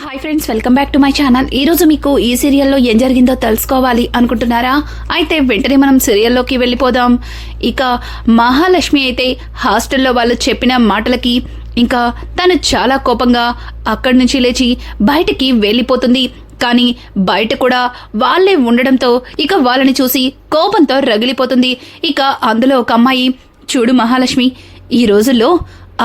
Hi friends, welcome back to my channel. ఈ రోజు మీకు ఈ సీరియల్లో ఏం జరిగిందో తెలుసుకోవాలి అనుకుంటున్నారా? అయితే వెంటనే మనం సీరియల్లోకి వెళ్ళిపోదాం. ఇక మహాలక్ష్మి అయితే హాస్టల్లో వాళ్ళు చెప్పిన మాటలకి ఇంకా తను చాలా కోపంగా అక్కడి నుంచి లేచి బయటికి వెళ్ళిపోతుంది. కానీ బయట కూడా వాళ్ళే ఉండడంతో ఇక వాళ్ళని చూసి కోపంతో రగిలిపోతుంది. ఇక అందులో ఒక అమ్మాయి, చూడు మహాలక్ష్మి, ఈ రోజుల్లో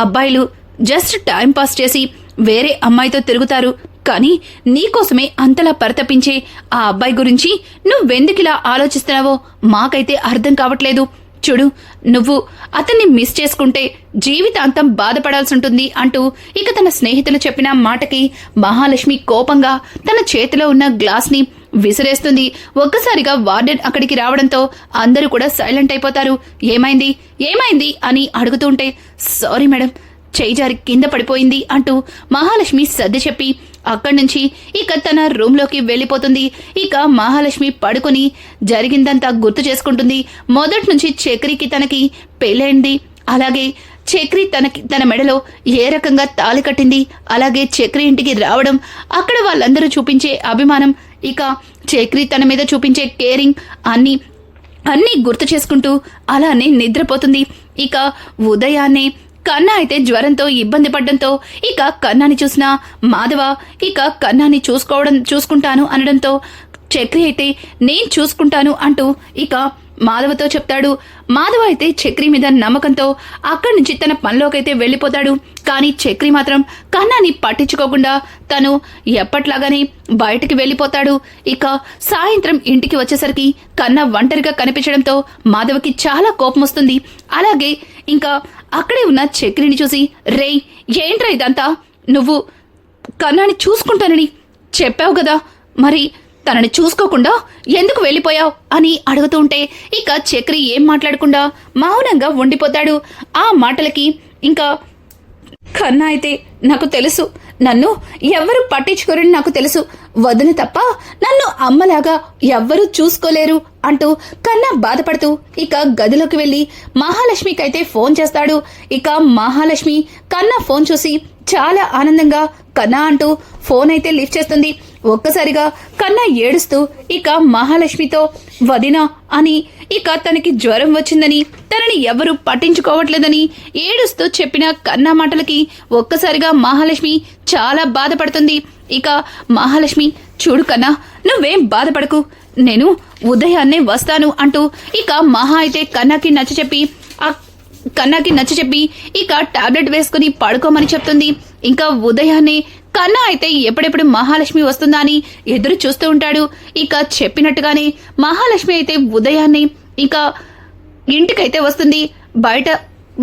అబ్బాయిలు జస్ట్ టైం పాస్ చేసి వేరే అమ్మాయితో తిరుగుతారు, కానీ నీకోసమే అంతలా పరితపించే ఆ అబ్బాయి గురించి నువ్వెందుకిలా ఆలోచిస్తున్నావో మాకైతే అర్థం కావట్లేదు. చూడు, నువ్వు అతన్ని మిస్ చేసుకుంటే జీవితాంతం బాధపడాల్సి ఉంటుంది అంటూ ఇక తన స్నేహితులు చెప్పిన మాటకి మహాలక్ష్మి కోపంగా తన చేతిలో ఉన్న గ్లాస్ని విసిరేస్తుంది. ఒక్కసారిగా వార్డెన్ అక్కడికి రావడంతో అందరూ కూడా సైలెంట్ అయిపోతారు. ఏమైంది ఏమైంది అని అడుగుతుంటే, సారీ మేడం, చేయి జారి కింద పడిపోయింది అంటూ మహాలక్ష్మి సర్ది చెప్పి అక్కడి నుంచి ఇక తన రూమ్లోకి వెళ్ళిపోతుంది. ఇక మహాలక్ష్మి పడుకుని జరిగిందంతా గుర్తు చేసుకుంటుంది. మొదటి నుంచి చక్రికి తనకి పెళ్ళైంది, అలాగే చక్రి తన మెడలో ఏ రకంగా తాళి కట్టింది, అలాగే చక్రి ఇంటికి రావడం, అక్కడ వాళ్ళందరూ చూపించే అభిమానం, ఇక చక్రి తన మీద చూపించే కేరింగ్ అన్నీ గుర్తు చేసుకుంటూ అలానే నిద్రపోతుంది. ఇక ఉదయాన్నే కన్నా అయితే జ్వరంతో ఇబ్బంది పడ్డంతో ఇక కన్నాని చూసిన మాధవ ఇక కన్నాని చూసుకుంటాను అనడంతో చక్రి అయితే నేను చూసుకుంటాను అంటూ ఇక మాధవతో చెప్తాడు. మాధవ అయితే చక్రి మీద నమ్మకంతో అక్కడి నుంచి తన పనిలోకైతే వెళ్ళిపోతాడు. కానీ చక్రి మాత్రం కన్నాని పట్టించుకోకుండా తను ఎప్పట్లాగానే బయటికి వెళ్ళిపోతాడు. ఇక సాయంత్రం ఇంటికి వచ్చేసరికి కన్నా ఒంటరిగా కనిపించడంతో మాధవకి చాలా కోపం వస్తుంది. అలాగే ఇంకా అక్కడే ఉన్న చక్రిని చూసి, రేయ్ ఏంట్రా ఇదంతా, నువ్వు కన్నాని చూసుకుంటానని చెప్పావు కదా, మరి తనని చూసుకోకుండా ఎందుకు వెళ్ళిపోయావు అని అడుగుతూ ఉంటే ఇక చక్రి ఏం మాట్లాడకుండా మౌనంగా ఉండిపోతాడు. ఆ మాటలకి ఇంకా కన్నా అయితే, నాకు తెలుసు, నన్ను ఎవ్వరూ పట్టించుకోరని నాకు తెలుసు, వదిన తప్ప నన్ను అమ్మలాగా ఎవ్వరూ చూసుకోలేరు అంటూ కన్నా బాధపడుతూ ఇక గదిలోకి వెళ్ళి మహాలక్ష్మికి అయితే ఫోన్ చేస్తాడు. ఇక మహాలక్ష్మి కన్నా ఫోన్ చూసి చాలా ఆనందంగా కన్నా అంటూ ఫోన్ అయితే లిఫ్ట్ చేస్తుంది. ఒక్కసారిగా కన్నా ఏడుస్తూ ఇక మహాలక్ష్మితో, వదినా అని ఇక తనకి జ్వరం వచ్చిందని, తనని ఎవరు పట్టించుకోవట్లేదని ఏడుస్తూ చెప్పిన కన్నా మాటలకి ఒక్కసారిగా మహాలక్ష్మి చాలా బాధపడుతుంది. ఇక మహాలక్ష్మి, చూడు కన్నా, నువ్వేం బాధపడకు, నేను ఉదయాన్నే వస్తాను అంటూ ఇక మహా అయితే కన్నాకి నచ్చచెప్పి ఇక టాబ్లెట్ వేసుకుని పడుకోమని చెప్తుంది. ఇంకా ఉదయాన్నే కన్నా అయితే ఎప్పుడెప్పుడు మహాలక్ష్మి వస్తుందా అని ఎదురు చూస్తూ ఉంటాడు. ఇక చెప్పినట్టుగానే మహాలక్ష్మి అయితే ఉదయాన్నే ఇక ఇంటికైతే వస్తుంది. బయట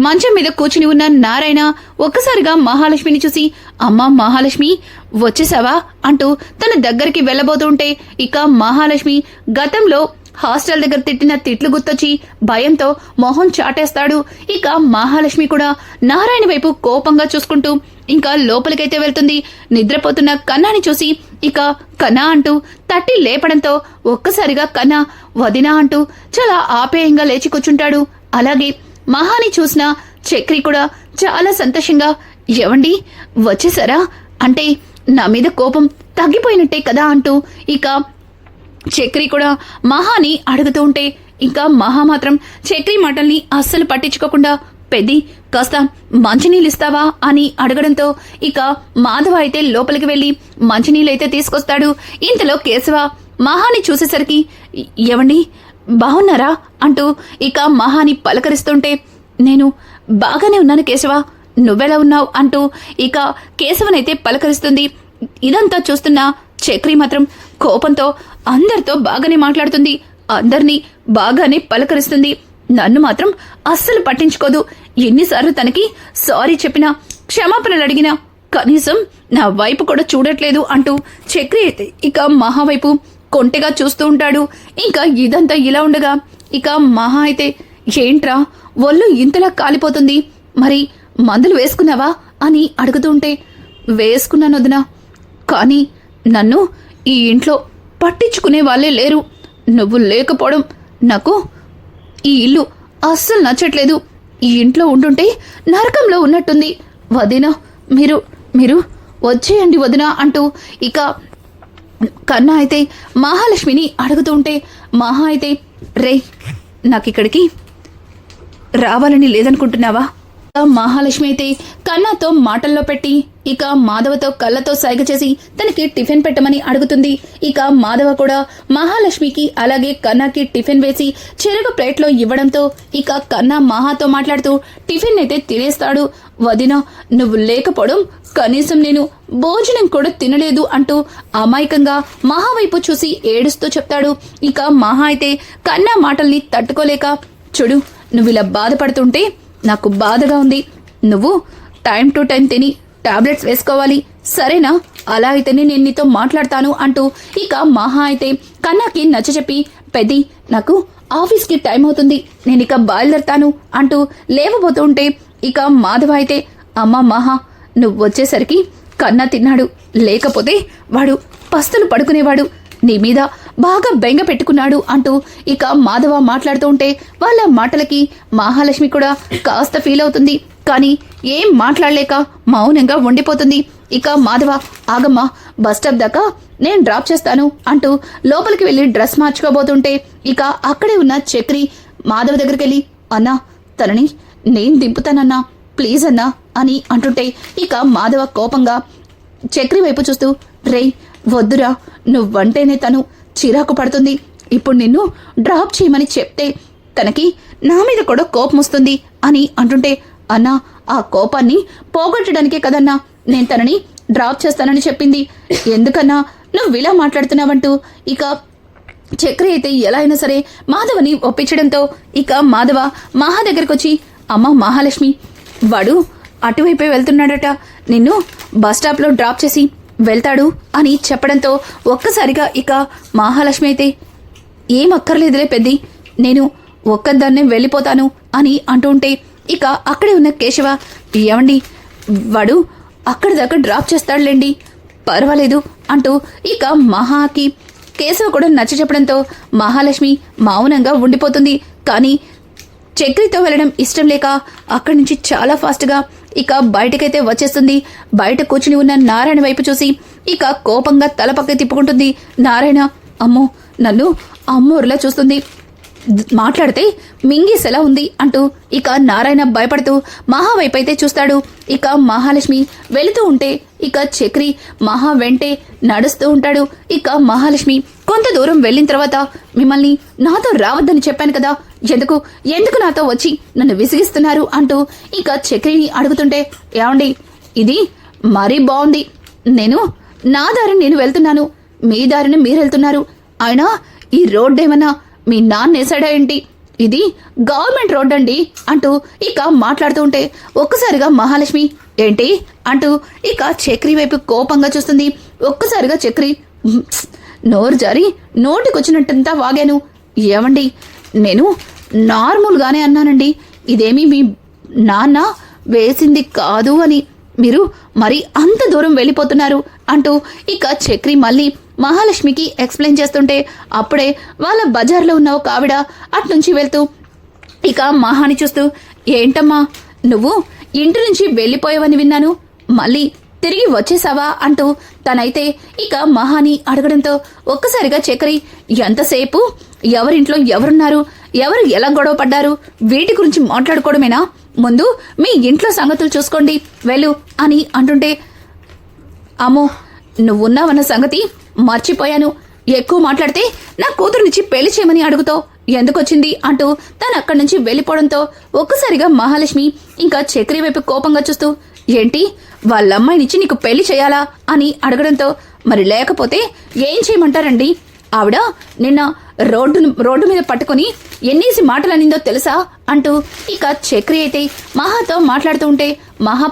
మంచం మీద కూర్చుని ఉన్న నారాయణ ఒక్కసారిగా మహాలక్ష్మిని చూసి, అమ్మా మహాలక్ష్మి, వచ్చేసావా అంటూ తన దగ్గరికి వెళ్ళబోతుంటే ఇక మహాలక్ష్మి గతంలో హాస్టల్ దగ్గర తిట్టిన తిట్లు గుర్తొచ్చి భయంతో మొహం చాటేస్తాడు. ఇక మహాలక్ష్మి కూడా నారాయణ వైపు కోపంగా చూసుకుంటూ ఇంకా లోపలికైతే వెళ్తుంది. నిద్రపోతున్న కన్నాని చూసి ఇక కన్నా అంటూ తట్టి లేపడంతో ఒక్కసారిగా కన్నా, వదినా అంటూ చాలా ఆప్యాయంగా లేచి కూర్చుంటాడు. అలాగే మహాని చూసిన చక్రి కూడా చాలా సంతోషంగా, ఏవండి వచ్చేసారా, అంటే నా మీద కోపం తగ్గిపోయినట్టే కదా అంటూ ఇక చక్రి కూడా మహాని అడుగుతూ ఉంటే ఇంకా మహా మాత్రం చక్రి మాటల్ని అస్సలు పట్టించుకోకుండా, పెద్ది కాస్త మంచినీళ్ళు ఇస్తావా అని అడగడంతో ఇక మాధవ అయితే లోపలికి వెళ్లి మంచినీళ్ళైతే తీసుకొస్తాడు. ఇంతలో కేశవ మహాని చూసేసరికి, ఏవండి బాగున్నారా అంటూ ఇక మహాని పలకరిస్తుంటే, నేను బాగానే ఉన్నాను కేశవ, నువ్వెలా ఉన్నావు అంటూ ఇక కేశవనైతే పలకరిస్తుంది. ఇదంతా చూస్తున్న చక్రి మాత్రం కోపంతో అందరితో బాగానే మాట్లాడుతుంది, అందరినీ బాగానే పలకరిస్తుంది, నన్ను మాత్రం అస్సలు పట్టించుకోదు. ఎన్నిసార్లు తనకి సారీ చెప్పినా, క్షమాపణలు అడిగినా కనీసం నా వైపు కూడా చూడట్లేదు అంటూ చక్రి అయితే ఇక మహా వైపు కొంటెగా చూస్తూ ఉంటాడు. ఇంకా ఇదంతా ఇలా ఉండగా ఇక మహా అయితే, ఏంట్రా ఒళ్ళు ఇంతలా కాలిపోతుంది, మరి మందులు వేసుకున్నావా అని అడుగుతుంటే, వేసుకున్నాను వదినా, కానీ నన్ను ఈ ఇంట్లో పట్టించుకునే వాళ్ళే లేరు, నువ్వు లేకపోవడం నాకు ఈ ఇల్లు అస్సలు నచ్చట్లేదు, ఈ ఇంట్లో ఉంటుంటే నరకంలో ఉన్నట్టుంది, వదినా మీరు వచ్చేయండి వదినా అంటూ ఇక కన్నా అయితే మహాలక్ష్మిని అడుగుతూ ఉంటే మహా అయితే రే నాకు ఇక్కడికి రావాలని లేదనుకుంటున్నావా? మహాలక్ష్మి అయితే కన్నాతో మాటల్లో పెట్టి ఇక మాధవతో కళ్ళతో సైగ చేసి తనకి టిఫిన్ పెట్టమని అడుగుతుంది. ఇక మాధవ కూడా మహాలక్ష్మికి అలాగే కన్నాకి టిఫిన్ వేసి చెరుకు ప్లేట్లో ఇవ్వడంతో ఇక కన్నా మహాతో మాట్లాడుతూ టిఫిన్ అయితే తినేస్తాడు. వదినా నువ్వు లేకపోవడం కనీసం నేను భోజనం కూడా తినలేదు అంటూ అమాయకంగా మహా వైపు చూసి ఏడుస్తూ చెప్తాడు. ఇక మహా అయితే కన్నా మాటల్ని తట్టుకోలేక చూడు నువ్వు ఇలా బాధపడుతుంటే నాకు బాధగా ఉంది. నువ్వు టైం టు టైం తిని టాబ్లెట్స్ వేసుకోవాలి సరేనా? అలా అయితేనే నేను నీతో మాట్లాడతాను అంటూ ఇక మహా అయితే కన్నాకి నచ్చచెప్పి పెద్ది నాకు ఆఫీస్కి టైం అవుతుంది నేను ఇక బయలుదేరతాను అంటూ లేవబోతూ ఉంటే ఇక మాధవ అయితే అమ్మ మహా నువ్వు వచ్చేసరికి కన్నా తిన్నాడు, లేకపోతే వాడు పస్తులు పడుకునేవాడు, నీ మీద బాగా బెంగ పెట్టుకున్నాడు అంటూ ఇక మాధవ మాట్లాడుతూ ఉంటే వాళ్ళ మాటలకి మహాలక్ష్మి కూడా కాస్త ఫీల్ అవుతుంది. కానీ ఏం మాట్లాడలేక మౌనంగా ఉండిపోతుంది. ఇక మాధవ ఆగమ్మ బస్టాప్ దాకా నేను డ్రాప్ చేస్తాను అంటూ లోపలికి వెళ్లి డ్రెస్ మార్చుకోబోతుంటే ఇక అక్కడే ఉన్న చక్రి మాధవ దగ్గరికి వెళ్ళి అన్నా తనని నేను దింపుతానన్నా ప్లీజ్ అన్నా అని అంటుంటే ఇక మాధవ కోపంగా చక్రి వైపు చూస్తూ రే వద్దురా నువ్వంటేనే తను చిరాకు పడుతుంది, ఇప్పుడు నిన్ను డ్రాప్ చేయమని చెప్తే తనకి నా మీద కూడా కోపం వస్తుంది అని అంటుంటే అన్నా ఆ కోపాన్ని పోగొట్టడానికే కదన్నా నేను తనని డ్రాప్ చేస్తానని చెప్పింది, ఎందుకన్నా నువ్వు ఇలా మాట్లాడుతున్నావంటూ ఇక చక్రి అయితే ఎలా అయినా సరే మాధవని ఒప్పించడంతో ఇక మాధవ మహా దగ్గరకు వచ్చి అమ్మ మహాలక్ష్మి వాడు అటువైపే వెళ్తున్నాడట, నిన్ను బస్టాప్లో డ్రాప్ చేసి వెళ్తాడు అని చెప్పడంతో ఒక్కసారిగా ఇక మహాలక్ష్మి అయితే ఏం అక్కర్లేదులే పెద్ది నేను ఒక్కదాన్నే వెళ్ళిపోతాను అని అంటుంటే ఇక అక్కడే ఉన్న కేశవ ఏమండి వాడు అక్కడి దాకా డ్రాప్ చేస్తాడులేండి పర్వాలేదు అంటూ ఇక మహాకి కేశవ కూడా నచ్చ చెప్పడంతో మహాలక్ష్మి మౌనంగా ఉండిపోతుంది. కానీ చక్రితో వెళ్ళడం ఇష్టం లేక అక్కడి నుంచి చాలా ఫాస్ట్గా ఇక బయటకైతే వచ్చేస్తుంది. బయట కూర్చుని ఉన్న నారాయణ వైపు చూసి ఇక కోపంగా తల పక్క తిప్పుకుంటుంది. నారాయణ అమ్మో నన్ను అమ్మోరులా చూస్తుంది, మాట్లాడితే మింగేసేలా ఉంది అంటూ ఇక నారాయణ భయపడుతూ మహా వైపు అయితే చూస్తాడు. ఇక మహాలక్ష్మి వెళుతూ ఉంటే ఇక చక్రి మహా వెంటే నడుస్తూ ఉంటాడు. ఇక మహాలక్ష్మి కొంత దూరం వెళ్ళిన తర్వాత మిమ్మల్ని నాతో రావద్దని చెప్పాను కదా, ఎందుకు నాతో వచ్చి నన్ను విసిగిస్తున్నారు అంటూ ఇక చక్రిని అడుగుతుంటే ఏమండి ఇది మరీ బాగుంది, నేను నా దారిని నేను వెళ్తున్నాను, మీ దారిని మీరు వెళ్తున్నారు, అయినా ఈ రోడ్డు ఏమన్నా మీ నాన్న వేసాడా ఏంటి, ఇది గవర్నమెంట్ రోడ్ అండి అంటూ ఇక మాట్లాడుతూ ఉంటే ఒక్కసారిగా మహాలక్ష్మి ఏంటి అంటూ ఇక చక్రి వైపు కోపంగా చూస్తుంది. ఒక్కసారిగా చక్రి నోరు జారి నోటికొచ్చినట్టంతా వాగాను, ఏమండి నేను నార్మల్గానే అన్నానండి, ఇదేమీ మీ నాన్న వేసింది కాదు అని మీరు మరి అంత దూరం వెళ్ళిపోతున్నారు అంటూ ఇక చక్రి మళ్ళీ మహాలక్ష్మికి ఎక్స్ప్లెయిన్ చేస్తుంటే అప్పుడే వాళ్ళ బజార్లో ఉన్న ఒక ఆవిడ అట్నుంచి వెళ్తూ ఇక మహాని చూస్తూ ఏంటమ్మా నువ్వు ఇంటి నుంచి వెళ్ళిపోయావని విన్నాను, మళ్ళీ తిరిగి వచ్చేసావా అంటూ తనైతే ఇక మహాని అడగడంతో ఒక్కసారిగా చక్రి ఎంతసేపు ఎవరింట్లో ఎవరున్నారు, ఎవరు ఎలా గొడవ పడ్డారు వీటి గురించి మాట్లాడుకోవడమేనా, ముందు మీ ఇంట్లో సంగతులు చూసుకోండి వెళ్ళు అని అంటుంటే అమ్మో నువ్వున్నావన్న సంగతి మర్చిపోయాను, ఎక్కువ మాట్లాడితే నా కూతురునిచ్చి పెళ్లి చేయమని అడుగుతావు ఎందుకొచ్చింది అంటూ తను అక్కడి నుంచి వెళ్ళిపోవడంతో ఒక్కసారిగా మహాలక్ష్మి ఇంకా చక్రి వైపు కోపంగా చూస్తూ ఏంటి వాళ్ళమ్మాయినిచ్చి నీకు పెళ్లి చేయాలా అని అడగడంతో మరి లేకపోతే ఏం చేయమంటారండి, ఆవిడ నిన్న రోడ్డు మీద పట్టుకుని ఎన్నేసి మాటలనిందో తెలుసా అంటూ ఇక చక్రి అయితే మహాతో మాట్లాడుతూ ఉంటే మహా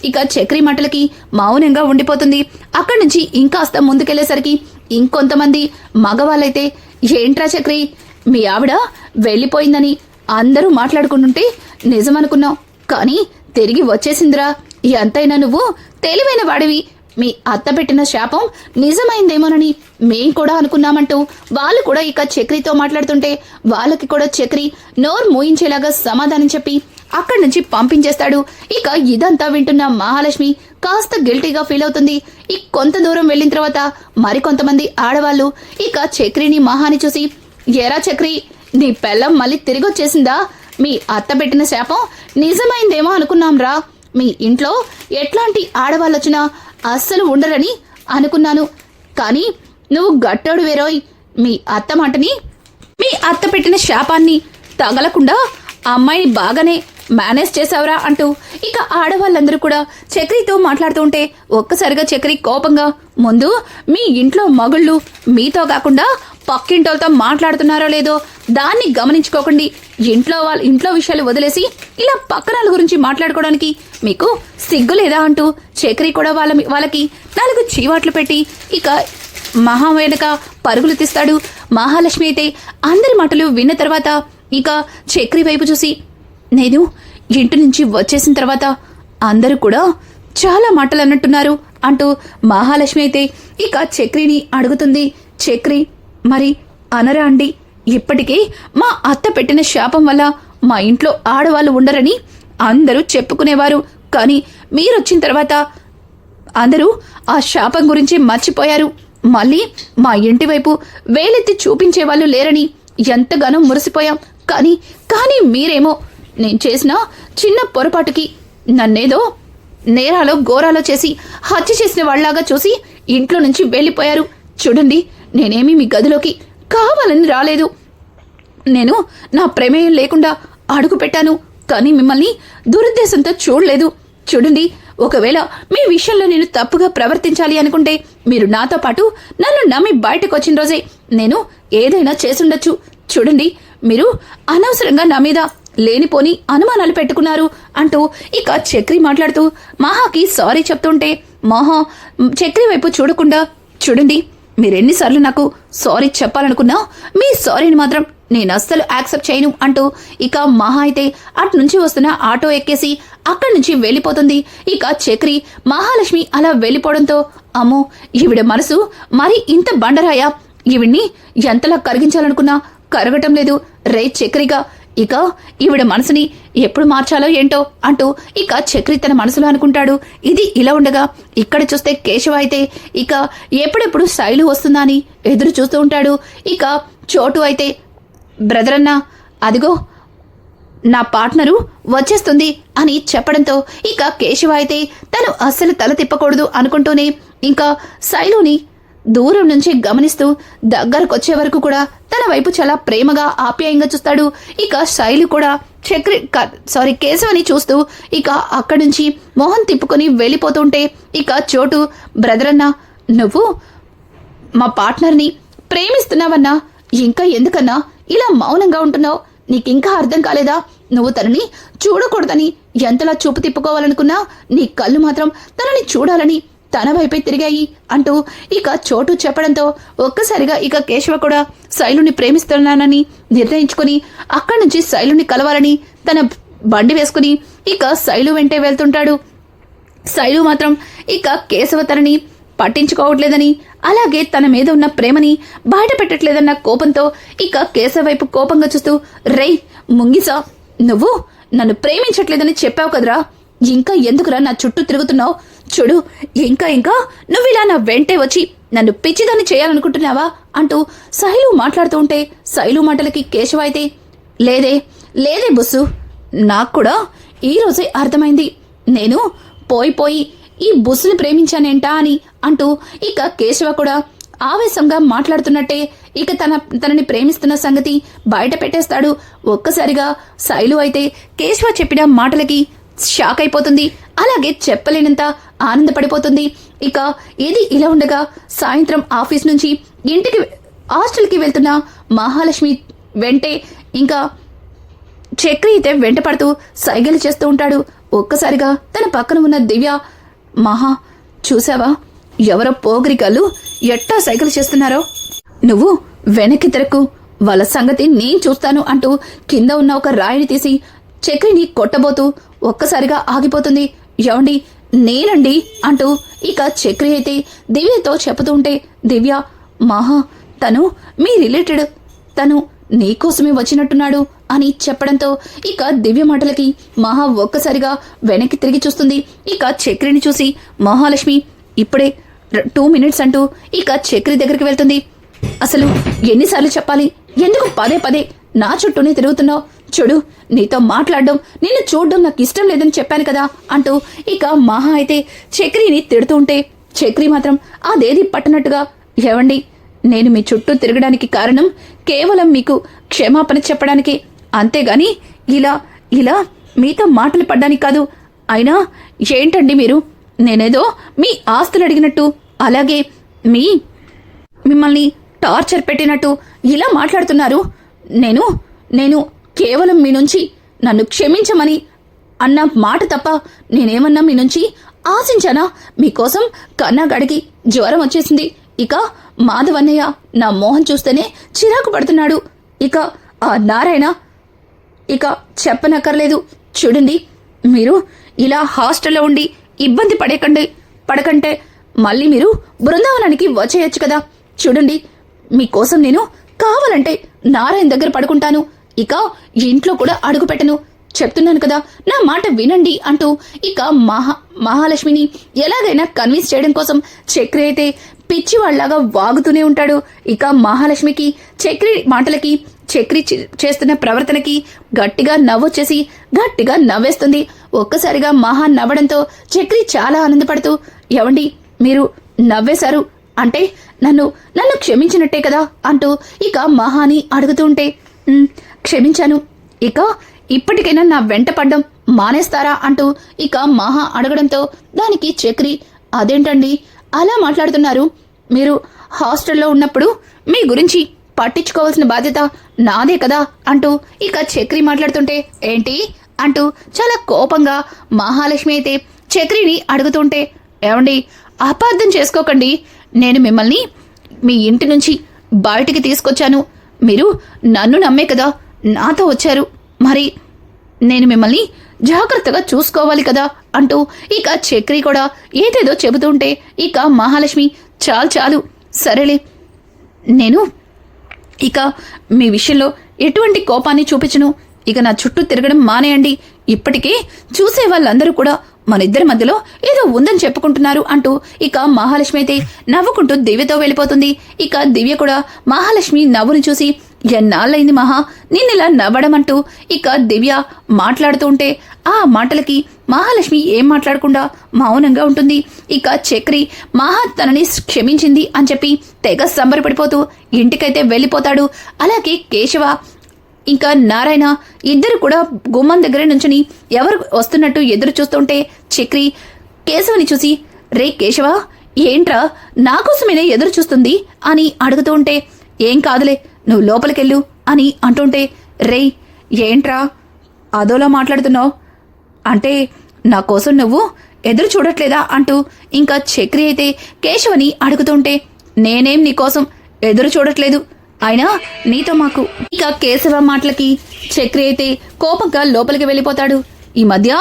ఇక చక్రి మాటలకి మౌనంగా ఉండిపోతుంది. అక్కడి నుంచి ఇంకాస్త ముందుకెళ్లేసరికి ఇంకొంతమంది మగవాళ్ళైతే ఏంట్రా చక్రి మీ ఆవిడ వెళ్ళిపోయిందని అందరూ మాట్లాడుకుంటుంటే నిజమనుకున్నావు, కానీ తిరిగి వచ్చేసిందిరా, ఎంతైనా నువ్వు తెలివైన వాడివి, మీ అత్త పెట్టిన శాపం నిజమైందేమోనని మేం కూడా అనుకున్నామంటూ వాళ్ళు కూడా ఇక చక్రితో మాట్లాడుతుంటే వాళ్ళకి కూడా చక్రి నోరు మూయించేలాగా సమాధానం చెప్పి అక్కడి నుంచి పంపించేస్తాడు. ఇక ఇదంతా వింటున్న మహాలక్ష్మి కాస్త గిల్టీగా ఫీల్ అవుతుంది. కొంత దూరం వెళ్ళిన తర్వాత మరికొంతమంది ఆడవాళ్ళు ఇక చక్రిని మహాని చూసి, ఎరా చక్రి, నీ పెళ్ళం మళ్ళీ తిరిగొచ్చేసిందా? మీ అత్త పెట్టిన శాపం నిజమైందేమో అనుకున్నాంరా. మీ ఇంట్లో ఎట్లాంటి ఆడవాళ్ళొచ్చినా అస్సలు ఉండరని అనుకున్నాను. కానీ నువ్వు గట్టోడు వేరోయ్. మీ అత్త మాటని, మీ అత్త పెట్టిన శాపాన్ని తగలకుండా అమ్మాయిని బాగానే మేనేజ్ చేసావురా అంటూ ఇక ఆడవాళ్ళందరూ కూడా చక్రితో మాట్లాడుతూ ఉంటే ఒక్కసారిగా చక్రి కోపంగా, ముందు మీ ఇంట్లో మగుళ్ళు మీతో కాకుండా పక్కింటోళ్ళతో మాట్లాడుతున్నారో లేదో దాన్ని గమనించుకోకండి. ఇంట్లో విషయాలు వదిలేసి ఇలా పక్కనాల గురించి మాట్లాడుకోవడానికి మీకు సిగ్గు లేదా అంటూ చక్రి కూడా వాళ్ళకి 4 చీవాట్లు పెట్టి ఇక మహా వెనక పరుగులు తీస్తాడు. మహాలక్ష్మి అయితే అందరి మాటలు విన్న తర్వాత ఇక చక్రి వైపు చూసి, నేను ఇంటి నుంచి వచ్చేసిన తర్వాత అందరూ కూడా చాలా మాటలు అన్నట్టున్నారు అంటూ మహాలక్ష్మి అయితే ఇక చక్రిని అడుగుతుంది. చక్రి, మరి అనరా అండి, ఇప్పటికే మా అత్త పెట్టిన శాపం వల్ల మా ఇంట్లో ఆడవాళ్ళు ఉండరని అందరూ చెప్పుకునేవారు. కానీ మీరొచ్చిన తర్వాత అందరూ ఆ శాపం గురించి మర్చిపోయారు. మళ్ళీ మా ఇంటి వైపు వేలెత్తి చూపించే వాళ్ళు లేరని ఎంతగానో మురిసిపోయాం. కానీ మీరేమో నేను చేసిన చిన్న పొరపాటుకి నన్నేదో నేరాలో ఘోరాలో చేసి హత్య చేసిన వాళ్ళలాగా చూసి ఇంట్లో నుంచి వెళ్ళిపోయారు. చూడండి, నేనేమీ మీ గదిలోకి కావాలని రాలేదు. నేను నా ప్రమేయం లేకుండా అడుగు పెట్టాను. కానీ మిమ్మల్ని దురుద్దేశంతో చూడలేదు. చూడండి, ఒకవేళ మీ విషయంలో నేను తప్పుగా ప్రవర్తించాలి అనుకుంటే మీరు నాతో పాటు నన్ను నమ్మి బయటకు వచ్చిన రోజే నేను ఏదైనా చేసుండొచ్చు. చూడండి, మీరు అనవసరంగా నా మీద లేనిపోని అనుమానాలు పెట్టుకున్నారు అంటూ ఇక చక్రి మాట్లాడుతూ మహాకి సారీ చెప్తుంటే మహా చక్రి వైపు చూడకుండా, చూడండి, మీరెన్నిసార్లు నాకు సారీ చెప్పాలనుకున్నా మీ సారీని మాత్రం నేను అస్సలు యాక్సెప్ట్ చేయను అంటూ ఇక మహా అయితే అటు నుంచి వస్తున్న ఆటో ఎక్కేసి అక్కడి నుంచి వెళ్ళిపోతుంది. ఇక చక్రి మహాలక్ష్మి అలా వెళ్ళిపోవడంతో, అమ్మో, ఈవిడ మనసు మరి ఇంత బండరాయా? ఈవిడ్ని ఎంతలా కరిగించాలనుకున్నా కరగటం లేదు. రే చక్రిగా, ఇక ఈవిడ మనసుని ఎప్పుడు మార్చాలో ఏంటో అంటూ ఇక చక్రి తన మనసులో అనుకుంటాడు. ఇది ఇలా ఉండగా ఇక్కడ చూస్తే కేశవ అయితే ఇక ఎప్పుడెప్పుడు శైలు వస్తుందా అని ఎదురు చూస్తూ ఉంటాడు. ఇక చోటు అయితే, బ్రదర్ అన్నా, అదిగో నా పార్ట్నరు వచ్చేస్తుంది అని చెప్పడంతో ఇక కేశవ అయితే తను అస్సలు తల తిప్పకూడదు అనుకుంటూనే ఇంకా శైలుని దూరం నుంచి గమనిస్తూ దగ్గరకొచ్చే వరకు కూడా తన వైపు చాలా ప్రేమగా ఆప్యాయంగా చూస్తాడు. ఇక శైలు కూడా కేశవని చూస్తూ ఇక అక్కడి నుంచి మొహం తిప్పుకొని వెళ్ళిపోతుంటే ఇక చోటు, బ్రదర్ అన్నా, నువ్వు మా పార్ట్నర్ని ప్రేమిస్తున్నావన్నా, ఇంకా ఎందుకన్నా ఇలా మౌనంగా ఉంటున్నావు? నీకింకా అర్థం కాలేదా? నువ్వు తనని చూడకూడదని ఎంతలా చూపు తిప్పుకోవాలనుకున్నా నీ కళ్ళు మాత్రం తనని చూడాలని తన వైపే తిరిగాయి అంటూ ఇక చోటు చెప్పడంతో ఒక్కసారిగా ఇక కేశవ కూడా శైలుని ప్రేమిస్తున్నానని నిర్ణయించుకుని అక్కడి నుంచి శైలుని కలవాలని తన బండి వేసుకుని ఇక శైలు వెంటే వెళ్తుంటాడు. శైలు మాత్రం ఇక కేశవ తనని పట్టించుకోవట్లేదని, అలాగే తన మీద ఉన్న ప్రేమని బయట పెట్టట్లేదన్న కోపంతో ఇక కేశవ వైపు కోపంగా చూస్తూ, రేయ్ ముంగిసా, నువ్వు నన్ను ప్రేమించట్లేదని చెప్పావు కదరా, ఇంకా ఎందుకురా నా చుట్టూ తిరుగుతున్నావు? చూడు, ఇంకా నువ్వు ఇలా నా వెంటే వచ్చి నన్ను పిచ్చిదాన్ని చేయాలనుకుంటున్నావా అంటూ శైలు మాట్లాడుతూ ఉంటే శైలు మాటలకి కేశవ అయితే, లేదే బుస్సు, నాకు కూడా ఈరోజే అర్థమైంది. నేను పోయి ఈ బుస్సుని ప్రేమించానేంటా అని అంటూ ఇక కేశవ కూడా ఆవేశంగా మాట్లాడుతున్నట్టే ఇక తనని ప్రేమిస్తున్న సంగతి బయట పెట్టేస్తాడు. ఒక్కసారిగా శైలు అయితే కేశవ చెప్పిన మాటలకి షాక్ అయిపోతుంది. అలాగే చెప్పలేనంత ఆనందపడిపోతుంది. ఇక ఇది ఇలా ఉండగా సాయంత్రం ఆఫీస్ నుంచి హాస్టల్కి వెళ్తున్న మహాలక్ష్మి వెంటే ఇంకా చక్రి అయితే వెంట పడుతూ సైగలు చేస్తూ ఉంటాడు. ఒక్కసారిగా తన పక్కన ఉన్న దివ్య, మహా చూసావా, ఎవరో పోగిరికళ్ళు ఎట్టా సైకిల్ చేస్తున్నారో? నువ్వు వెనక్కి తిరక్కు, వాళ్ళ సంగతి నేను చూస్తాను అంటూ కింద ఉన్న ఒక రాయిని తీసి చక్రిని కొట్టబోతూ ఒక్కసారిగా ఆగిపోతుంది. ఏమండి, నేనండి అంటూ ఇక చక్రి అయితే దివ్యతో చెబుతూ ఉంటే, దివ్య, మహా తను మీ రిలేటెడ్, తను నీకోసమే వచ్చినట్టున్నాడు అని చెప్పడంతో ఇక దివ్య మాటలకి మహా ఒక్కసారిగా వెనక్కి తిరిగి చూస్తుంది. ఇక చక్రిని చూసి మహాలక్ష్మి ఇప్పుడే 2 మినిట్స్ అంటూ ఇక చక్రి దగ్గరికి వెళ్తుంది. అసలు ఎన్నిసార్లు చెప్పాలి, ఎందుకు పదే పదే నా చుట్టూనే తిరుగుతున్నావు? చూడు, నీతో మాట్లాడడం, నిన్ను చూడడం నాకు ఇష్టం లేదని చెప్పాను కదా అంటూ ఇక మహా అయితే చక్రిని తిడుతూ ఉంటే చక్రి మాత్రం అదేది పట్టనట్టుగా, ఏవండి, నేను మీ చుట్టూ తిరగడానికి కారణం కేవలం మీకు క్షమాపణ చెప్పడానికి, అంతేగాని ఇలా ఇలా మీతో మాటలు పడ్డానికి కాదు. అయినా ఏంటండి మీరు, నేనేదో మీ ఆస్తులు అడిగినట్టు, అలాగే మిమ్మల్ని టార్చర్ పెట్టినట్టు ఇలా మాట్లాడుతున్నారు. నేను కేవలం మీ నుంచి నన్ను క్షమించమని అన్న మాట తప్ప నేనేమన్నా మీ నుంచి ఆశించానా? మీకోసం కన్నాగడికి జ్వరం వచ్చేసింది. ఇక మాధవన్నయ్య నా మోహన్ చూస్తేనే చిరాకు పడుతున్నాడు. ఇక ఆ నారాయణ ఇక చెప్పనక్కర్లేదు. చూడండి, మీరు ఇలా హాస్టల్లో ఉండి ఇబ్బంది పడకంటే మళ్ళీ మీరు బృందావనానికి వచ్చేయచ్చు కదా. చూడండి, మీకోసం నేను కావాలంటే నారాయణ దగ్గర పడుకుంటాను. ఇక ఇంట్లో కూడా అడుగు పెట్టను. చెప్తున్నాను కదా, నా మాట వినండి అంటూ ఇక మహాలక్ష్మిని ఎలాగైనా కన్విన్స్ చేయడం కోసం చక్రి అయితే పిచ్చివాళ్లాగా వాగుతూనే ఉంటాడు. ఇక మహాలక్ష్మికి చక్రి మాటలకి, చక్రి చేస్తున్న ప్రవర్తనకి గట్టిగా నవ్వొచ్చేసి గట్టిగా నవ్వేస్తుంది. ఒక్కసారిగా మహా నవ్వడంతో చక్రి చాలా ఆనందపడుతూ, ఏవండి, మీరు నవ్వేశారు అంటే నన్ను క్షమించినట్టే కదా అంటూ ఇక మహాని అడుగుతూ ఉంటే, క్షమించాను, ఇక ఇప్పటికైనా నా వెంట పడ్డం మానేస్తారా అంటూ ఇక మహా అడగడంతో దానికి చక్రి, అదేంటండి అలా మాట్లాడుతున్నారు? మీరు హాస్టల్లో ఉన్నప్పుడు మీ గురించి పట్టించుకోవాల్సిన బాధ్యత నాదే కదా అంటూ ఇక చక్రి మాట్లాడుతుంటే, ఏంటి అంటూ చాలా కోపంగా మహాలక్ష్మి అయితే చక్రిని అడుగుతుంటే, ఏమండి, అపార్థం చేసుకోకండి, నేను మిమ్మల్ని మీ ఇంటి నుంచి బయటికి తీసుకొచ్చాను. మీరు నన్ను నమ్మే కదా నాతో వచ్చారు. మరి నేను మిమ్మల్ని జాగ్రత్తగా చూసుకోవాలి కదా అంటూ ఇక చక్రి కూడా ఏదేదో చెబుతుంటే ఇక మహాలక్ష్మి, చాలు సరేలే, నేను ఇక మీ విషయంలో ఎటువంటి కోపాన్ని చూపించను. ఇక నా చుట్టూ తిరగడం మానేయండి. ఇప్పటికే చూసే వాళ్ళందరూ కూడా మన ఇద్దరి మధ్యలో ఏదో ఉందని చెప్పుకుంటున్నారు అంటూ ఇక మహాలక్ష్మి అయితే నవ్వుకుంటూ దివ్యతో వెళ్ళిపోతుంది. ఇక దివ్య కూడా మహాలక్ష్మి నవ్వును చూసి, ఎన్నాళ్ళైంది మహా నిన్నిలా నవ్వడం అంటూ ఇక దివ్య మాట్లాడుతూ ఉంటే ఆ మాటలకి మహాలక్ష్మి ఏం మాట్లాడకుండా మౌనంగా ఉంటుంది. ఇక చక్రి మహా తనని క్షమించింది అని చెప్పి తెగ సంబరపడిపోతూ ఇంటికైతే వెళ్ళిపోతాడు. అలాగే కేశవ ఇంకా నారాయణ ఇద్దరు కూడా గుమ్మం దగ్గర నుంచుని ఎవరు వస్తున్నట్టు ఎదురు చూస్తుంటే చక్రి కేశవని చూసి, రే కేశవ, ఏంట్రా నా కోసమేనే ఎదురు చూస్తుంది అని అడుగుతూ ఉంటే, ఏం కాదులే, నువ్వు లోపలికెళ్ళు అని అంటుంటే, రే ఏంట్రా అదోలా మాట్లాడుతున్నావు, అంటే నా కోసం నువ్వు ఎదురు చూడట్లేదా అంటూ ఇంకా చక్రి అయితే కేశవని అడుగుతుంటే, నేనేం నీకోసం ఎదురు చూడట్లేదు, అయినా నీతో మాకు. ఇక కేశవ మాటలకి చక్రి అయితే కోపంగా లోపలికి వెళ్ళిపోతాడు. ఈ మధ్య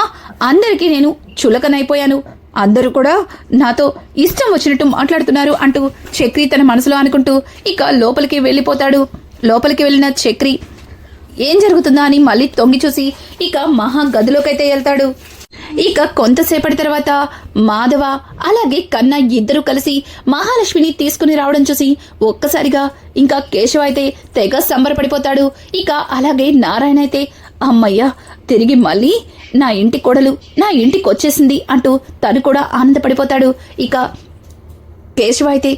అందరికీ నేను చులకనైపోయాను, అందరూ కూడా నాతో ఇష్టం వచ్చినట్టు మాట్లాడుతున్నారు అంటూ చక్రి తన మనసులో అనుకుంటూ ఇక లోపలికి వెళ్ళిపోతాడు. లోపలికి వెళ్ళిన చక్రి ఏం జరుగుతుందా అని మళ్ళీ తొంగి చూసి ఇక మహా గదిలోకైతే వెళ్తాడు. ఇక కొంతసేపటి తర్వాత మాధవ అలాగే కన్న ఇద్దరు కలిసి మహాలక్ష్మిని తీసుకుని రావడం చూసి ఒక్కసారిగా ఇంకా కేశవ అయితే తెగ సంబరపడిపోతాడు. ఇక అలాగే నారాయణ అయితే, అమ్మయ్య, తిరిగి మళ్ళీ నా ఇంటి కోడలు నా ఇంటికి వచ్చేసింది అంటూ తను కూడా ఆనందపడిపోతాడు. ఇక కేశవ అయితే,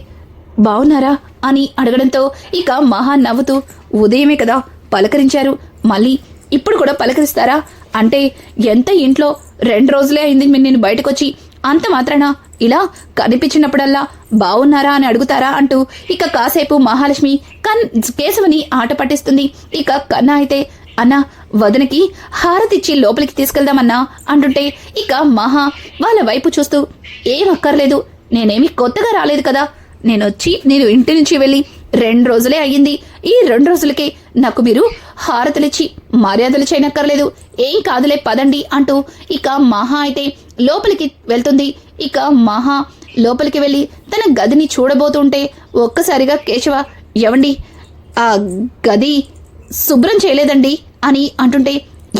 బావున్నారా అని అడగడంతో ఇక మహా నవ్వుతూ, ఉదయమే కదా పలకరించారు, మళ్ళీ ఇప్పుడు కూడా పలకరిస్తారా? అంటే ఎంత ఇంట్లో 2 రోజులే అయింది నేను బయటకొచ్చి, అంత మాత్రాన ఇలా కనిపించినప్పుడల్లా బావున్నారా అని అడుగుతారా అంటూ ఇక కాసేపు మహాలక్ష్మి కేశవని ఆట పట్టిస్తుంది. ఇక కన్నా అయితే, అన్నా వదనకి హారతిచ్చి లోపలికి తీసుకెళ్దామన్నా అంటుంటే ఇక మహా వాళ్ళ వైపు చూస్తూ, ఏం అక్కర్లేదు, నేనేమి కొత్తగా రాలేదు కదా, నేను ఇంటి నుంచి వెళ్ళి 2 రోజులే అయ్యింది, ఈ 2 రోజులకే నాకు మీరు హారతులిచ్చి మర్యాదలు చేయనక్కర్లేదు, ఏం కాదులే పదండి అంటూ ఇక మహా అయితే లోపలికి వెళ్తుంది. ఇక మహా లోపలికి వెళ్ళి తన గదిని చూడబోతుంటే ఒక్కసారిగా కేశవ, ఎవండి ఆ గది శుభ్రం చేయలేదండి అని అంటుంటే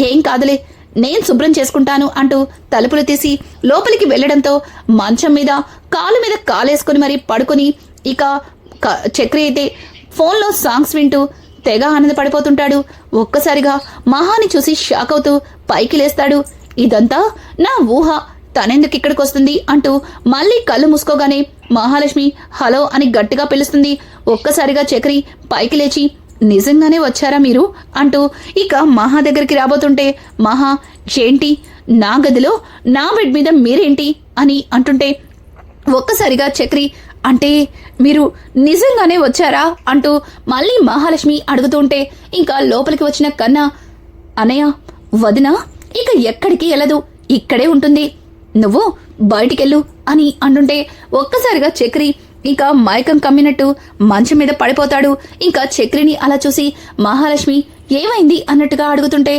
ఏం కాదులే నేను శుభ్రం చేసుకుంటాను అంటూ తలుపులు తీసి లోపలికి వెళ్లడంతో మంచం మీద కాలు మీద కాలేసుకుని మరి పడుకుని ఇక చక్రి అయితే ఫోన్లో సాంగ్స్ వింటూ తెగ ఆనందపడిపోతుంటాడు. ఒక్కసారిగా మహాని చూసి షాక్ అవుతూ పైకి లేస్తాడు. ఇదంతా నా ఊహ, తనెందుకు ఇక్కడికి వస్తుంది అంటూ మళ్ళీ కళ్ళు మూసుకోగానే మహాలక్ష్మి హలో అని గట్టిగా పిలుస్తుంది. ఒక్కసారిగా చక్రి పైకి లేచి నిజంగానే వచ్చారా మీరు అంటూ ఇక మహా దగ్గరికి రాబోతుంటే మహా ఏంటి నా గదిలో నా బెడ్ మీద మీరేంటి అని అంటుంటే ఒక్కసారిగా చక్రి అంటే మీరు నిజంగానే వచ్చారా అంటూ మళ్ళీ మహాలక్ష్మి అడుగుతుంటే ఇంకా లోపలికి వచ్చిన కన్నా అన్నయ్య వదిన ఇక ఎక్కడికి వెళ్ళదు, ఇక్కడే ఉంటుంది, నువ్వు బయటికెళ్ళు అని అంటుంటే ఒక్కసారిగా చక్రి ఇంకా మైకం కమ్మినట్టు మంచం మీద పడిపోతాడు. ఇంకా చక్రిని అలా చూసి మహాలక్ష్మి ఏమైంది అన్నట్టుగా అడుగుతుంటే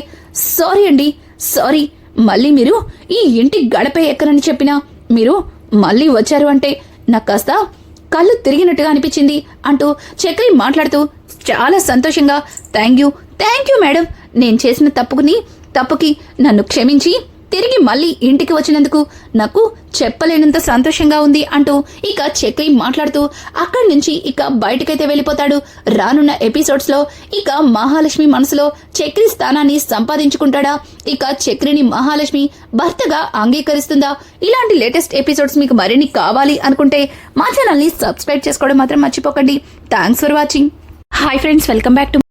సారీ అండి, సారీ, మళ్ళీ మీరు ఈ ఇంటి గడపే ఎక్కనని చెప్పినా మీరు మళ్ళీ వచ్చారు అంటే నాకు కాస్త కళ్ళు తిరిగినట్టుగా అనిపించింది అంటూ చక్రి మాట్లాడుతూ చాలా సంతోషంగా థ్యాంక్ యూ మేడం, నేను చేసిన తప్పుకి నన్ను క్షమించి తిరిగి మళ్ళీ ఇంటికి వచ్చినందుకు నాకు చెప్పలేనంత సంతోషంగా ఉంది అంటూ ఇక చక్రి మాట్లాడుతూ అక్కడి నుంచి ఇక బయటకైతే వెళ్ళిపోతాడు. రానున్న ఎపిసోడ్స్ లో ఇక మహాలక్ష్మి మనసులో చక్రి స్థానాన్ని సంపాదించుకుంటాడా, ఇక చక్రిని మహాలక్ష్మి భర్తగా అంగీకరిస్తుందా? ఇలాంటి లేటెస్ట్ ఎపిసోడ్స్ మీకు మరిన్ని కావాలి అనుకుంటే మా ఛానల్ ని సబ్స్క్రైబ్ చేసుకోవడం మాత్రం మర్చిపోకండి. Thanks for watching. Hi friends, welcome back to